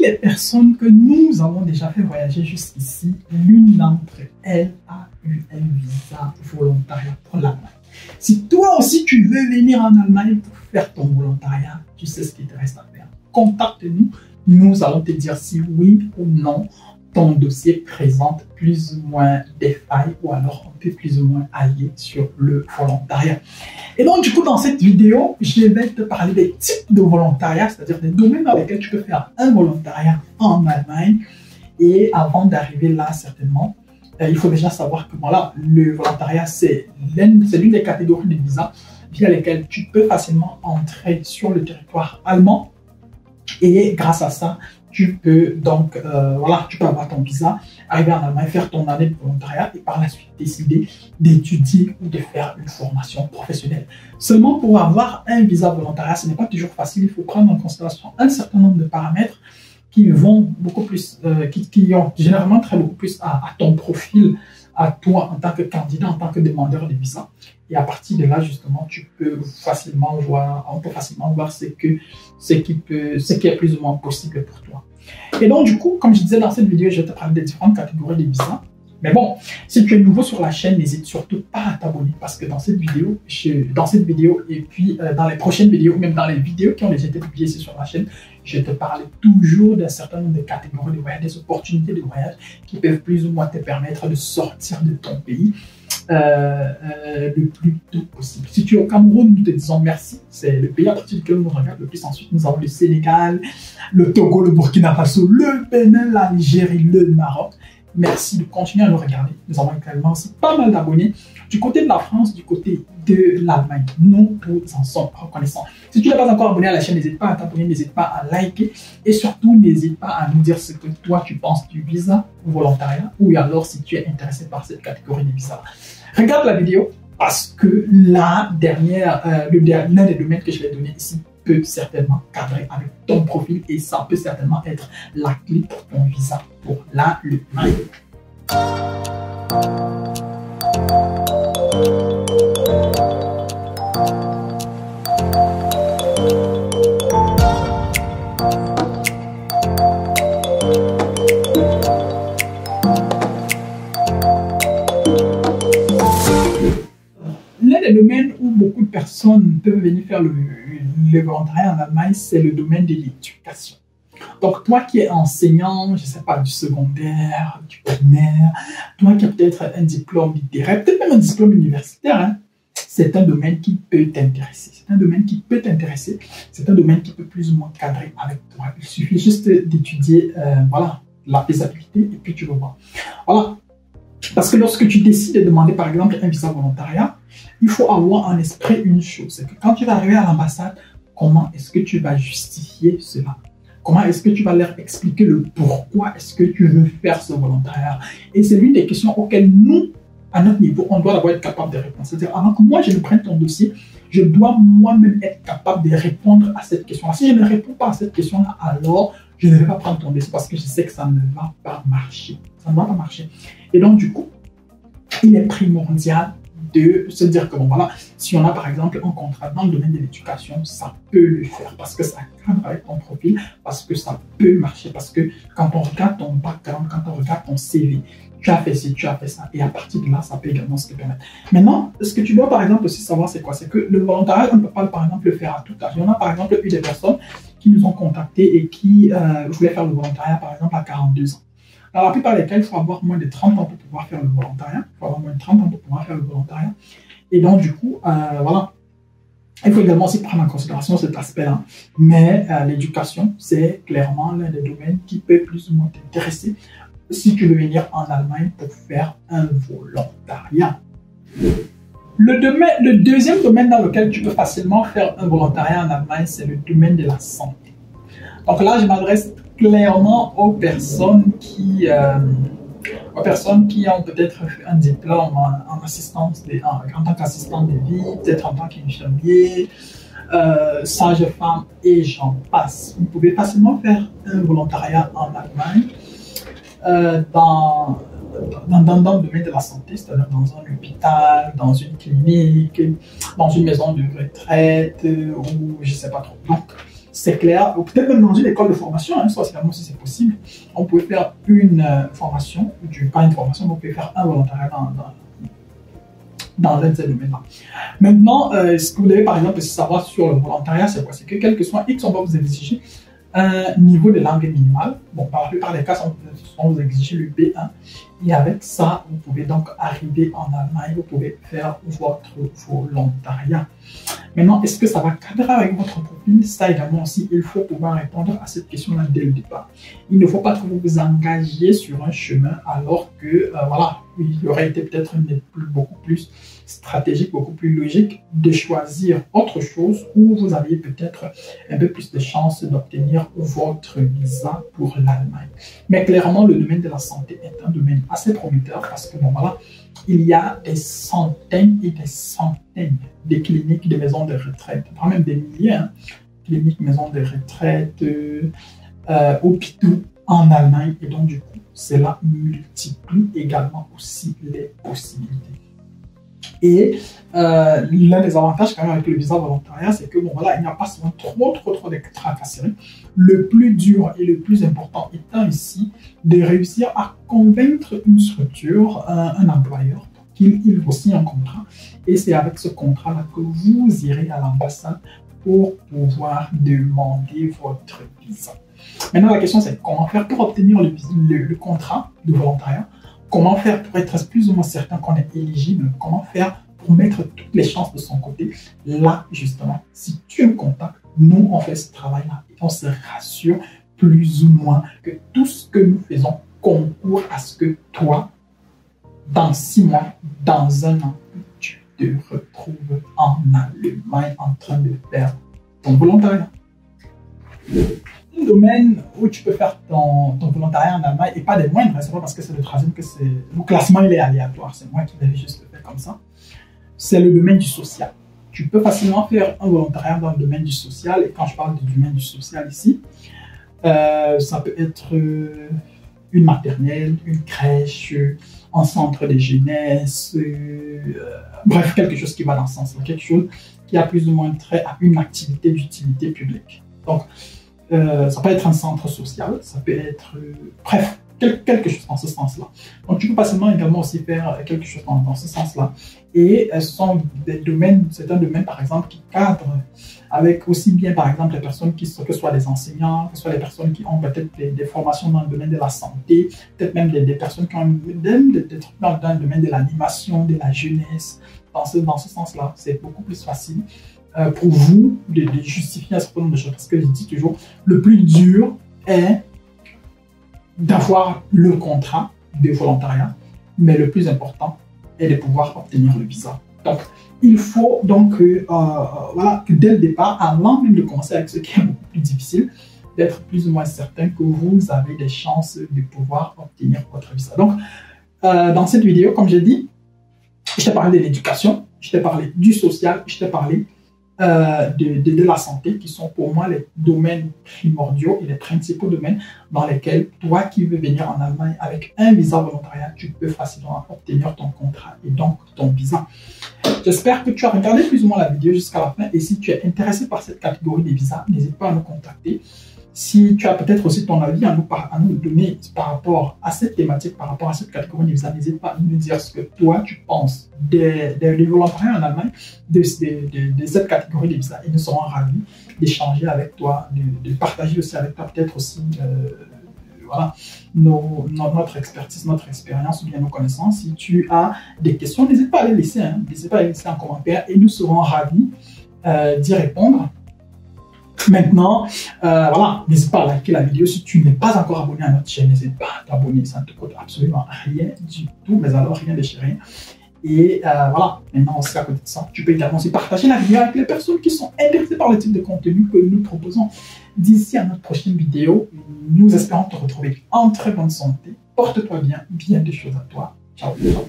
les personnes que nous avons déjà fait voyager jusqu'ici, l'une d'entre elles a eu un visa volontariat pour l'Allemagne. Si toi aussi tu veux venir en Allemagne pour faire ton volontariat, tu sais ce qu'il te reste à faire. Contacte-nous, nous allons te dire si oui ou non ton dossier présente plus ou moins des failles ou alors on peut plus ou moins aller sur le volontariat. Et donc du coup dans cette vidéo, je vais te parler des types de volontariat, c'est-à-dire des domaines dans lesquels tu peux faire un volontariat en Allemagne. Et avant d'arriver là certainement, il faut déjà savoir que voilà, le volontariat c'est l'une des catégories de visas via lesquelles tu peux facilement entrer sur le territoire allemand. Et grâce à ça, tu peux donc, tu peux avoir ton visa, arriver en Allemagne, faire ton année de volontariat et par la suite décider d'étudier ou de faire une formation professionnelle. Seulement pour avoir un visa volontariat, ce n'est pas toujours facile. Il faut prendre en considération un certain nombre de paramètres qui vont beaucoup plus, qui ont généralement très beaucoup plus à ton profil, à toi en tant que candidat, en tant que demandeur de visa. Et à partir de là, justement, on peut facilement voir ce qui est plus ou moins possible pour toi. Et donc, du coup, comme je disais dans cette vidéo, je vais te parler des différentes catégories de visas. Mais bon, si tu es nouveau sur la chaîne, n'hésite surtout pas à t'abonner parce que dans cette vidéo et puis dans les prochaines vidéos, même dans les vidéos qui ont déjà été publiées ici sur la chaîne, je te parle toujours d'un certain nombre de catégories de voyage, des opportunités de voyage qui peuvent plus ou moins te permettre de sortir de ton pays le plus tôt possible. Si tu es au Cameroun, nous te disons merci. C'est le pays à partir duquel nous regarde le plus. Ensuite, nous avons le Sénégal, le Togo, le Burkina Faso, le Bénin, l'Algérie, le Maroc. Merci de continuer à nous regarder. Nous avons également aussi pas mal d'abonnés du côté de la France, du côté de l'Allemagne. Nous vous en sommes reconnaissants. Si tu n'es pas encore abonné à la chaîne, n'hésite pas à t'abonner, n'hésite pas à liker et surtout n'hésite pas à nous dire ce que toi tu penses du visa ou volontariat ou alors si tu es intéressé par cette catégorie de visa. Regarde la vidéo parce que l'un des domaines que je vais donner ici peut certainement cadrer avec ton profil et ça peut certainement être la clé pour ton visa pour l'Allemagne. L'un des domaines où beaucoup de personnes peuvent venir faire le volontariat en Allemagne, c'est le domaine de l'éducation. Donc, toi qui es enseignant, je ne sais pas, du secondaire, du primaire, toi qui as peut-être un diplôme littéraire, peut-être même un diplôme universitaire, hein, c'est un domaine qui peut t'intéresser. C'est un domaine qui peut t'intéresser. C'est un domaine qui peut plus ou moins cadrer avec toi. Il suffit juste d'étudier la faisabilité et puis tu vas voir. Voilà. Parce que lorsque tu décides de demander, par exemple, un visa volontariat, il faut avoir en esprit une chose. C'est que quand tu vas arriver à l'ambassade, comment est-ce que tu vas justifier cela? Comment est-ce que tu vas leur expliquer le pourquoi est-ce que tu veux faire ce volontariat? Et c'est l'une des questions auxquelles nous, à notre niveau, on doit d'abord être capable de répondre. C'est-à-dire, avant que moi je ne prenne ton dossier, je dois moi-même être capable de répondre à cette question-là. Si je ne réponds pas à cette question-là, alors je ne vais pas prendre ton dossier parce que je sais que ça ne va pas marcher. Ça ne va pas marcher. Et donc, du coup, il est primordial de se dire que, bon, voilà, si on a par exemple un contrat dans le domaine de l'éducation, ça peut le faire parce que ça cadre avec ton profil, parce que ça peut marcher, parce que quand on regarde ton background, quand on regarde ton CV, tu as fait ci, tu as fait ça, et à partir de là, ça peut également se permettre. Maintenant, ce que tu dois par exemple aussi savoir, c'est quoi? C'est que le volontariat, on ne peut pas par exemple le faire à tout âge. Il y en a par exemple eu des personnes qui nous ont contactés et qui voulaient faire le volontariat par exemple à 42 ans. Dans la plupart des cas, il faut avoir moins de 30 ans pour pouvoir faire le volontariat. Il faut avoir moins de 30 ans pour pouvoir faire le volontariat. Et donc, du coup, voilà. Il faut également aussi prendre en considération cet aspect-là. Mais l'éducation, c'est clairement l'un des domaines qui peut plus ou moins t'intéresser si tu veux venir en Allemagne pour faire un volontariat. Le deuxième domaine dans lequel tu peux facilement faire un volontariat en Allemagne, c'est le domaine de la santé. Donc là, je m'adresse clairement aux personnes qui ont peut-être un diplôme en assistance, en tant qu'assistant de vie, peut-être en tant qu'infirmier, sage-femme et j'en passe. Vous pouvez facilement faire un volontariat en Allemagne dans le domaine de la santé, c'est-à-dire dans un hôpital, dans une clinique, dans une maison de retraite ou je ne sais pas trop. Donc, c'est clair, ou peut-être même dans une école de formation, hein, soit également si c'est possible, on peut faire une formation, pas une formation, mais on peut faire un volontariat dans l'un de ces domaines-là. Maintenant, ce que vous devez par exemple savoir sur le volontariat, c'est quoi? C'est que quel que soit X, on va vous exiger un niveau de langue minimal. Bon, dans la plupart des cas, on va vous exiger le B1. Et avec ça, vous pouvez donc arriver en Allemagne, vous pouvez faire votre volontariat. Maintenant, est-ce que ça va cadrer avec votre profil? Ça également aussi, il faut pouvoir répondre à cette question-là dès le départ. Il ne faut pas que vous vous engagiez sur un chemin alors que, voilà, il aurait été peut-être beaucoup plus stratégique, beaucoup plus logique de choisir autre chose où vous aviez peut-être un peu plus de chances d'obtenir votre visa pour l'Allemagne. Mais clairement, le domaine de la santé est un domaine assez prometteur parce que, bon, voilà, il y a des centaines et des centaines de cliniques, de maisons de retraite, pas même des milliers, hein, cliniques, maisons de retraite, hôpitaux en Allemagne. Et donc, du coup, cela multiplie également aussi les possibilités. Et l'un des avantages quand même avec le visa volontariat, c'est que bon voilà, il n'y a pas souvent trop de tracasseries. Le plus dur et le plus important étant ici de réussir à convaincre une structure, un employeur, qu'il vous signe un contrat. Et c'est avec ce contrat-là que vous irez à l'ambassade pour pouvoir demander votre visa. Maintenant, la question c'est comment faire pour obtenir le contrat de volontariat. Comment faire pour être plus ou moins certain qu'on est éligible? Comment faire pour mettre toutes les chances de son côté? Là, justement, si tu me contactes, nous, on fait ce travail-là et on se rassure plus ou moins que tout ce que nous faisons concourt à ce que toi, dans 6 mois, dans 1 an, tu te retrouves en Allemagne en train de faire ton volontariat. Un domaine où tu peux faire ton volontariat en Allemagne et pas des moindres, c'est pas parce que c'est le troisième que c'est le classement il est aléatoire, c'est moi qui l'avais juste fait comme ça. C'est le domaine du social. Tu peux facilement faire un volontariat dans le domaine du social, et quand je parle du domaine du social ici, ça peut être une maternelle, une crèche, un centre de jeunesse, bref, quelque chose qui va dans ce sens-là, quelque chose qui a plus ou moins trait à une activité d'utilité publique. Donc, ça peut être un centre social, ça peut être, bref, quelque chose dans ce sens-là. Donc, tu peux facilement également aussi faire quelque chose dans ce sens-là. Et ce sont des domaines, c'est un domaine, par exemple, qui cadre avec aussi bien, par exemple, les personnes que ce soit des enseignants, que ce soit les personnes qui ont peut-être des formations dans le domaine de la santé, peut-être même des personnes qui ont des trucs dans le domaine de l'animation, de la jeunesse. Dans ce sens-là, c'est beaucoup plus facile pour vous de justifier un certain nombre de choses. Parce que je dis toujours, le plus dur est d'avoir le contrat de volontariat, mais le plus important est de pouvoir obtenir le visa. Donc, il faut donc voilà, que dès le départ, avant même de commencer avec ce qui est beaucoup plus difficile, d'être plus ou moins certain que vous avez des chances de pouvoir obtenir votre visa. Donc, dans cette vidéo, comme j'ai dit, je t'ai parlé de l'éducation, je t'ai parlé du social, je t'ai parlé de la santé, qui sont pour moi les domaines primordiaux et les principaux domaines dans lesquels toi qui veux venir en Allemagne avec un visa volontariat, tu peux facilement obtenir ton contrat et donc ton visa. J'espère que tu as regardé plus ou moins la vidéo jusqu'à la fin, et si tu es intéressé par cette catégorie de visas, n'hésite pas à nous contacter. Si tu as peut-être aussi ton avis à nous donner par rapport à cette thématique, par rapport à cette catégorie de visa, n'hésite pas à nous dire ce que toi tu penses des volontariats en Allemagne, de cette catégorie de visa, et nous serons ravis d'échanger avec toi, de partager aussi avec toi peut-être aussi voilà, notre expertise, notre expérience ou bien nos connaissances. Si tu as des questions, n'hésite pas à les laisser, hein, n'hésite pas à les laisser en commentaire et nous serons ravis d'y répondre. Maintenant, voilà, n'hésite pas à liker la vidéo. Si tu n'es pas encore abonné à notre chaîne, n'hésite pas à t'abonner, ça ne te coûte absolument rien du tout, mais alors rien de chez rien. Et voilà, maintenant aussi à côté de ça, tu peux également aussi partager la vidéo avec les personnes qui sont intéressées par le type de contenu que nous proposons. D'ici à notre prochaine vidéo, nous espérons te retrouver en très bonne santé. Porte-toi bien, bien des choses à toi. Ciao, ciao.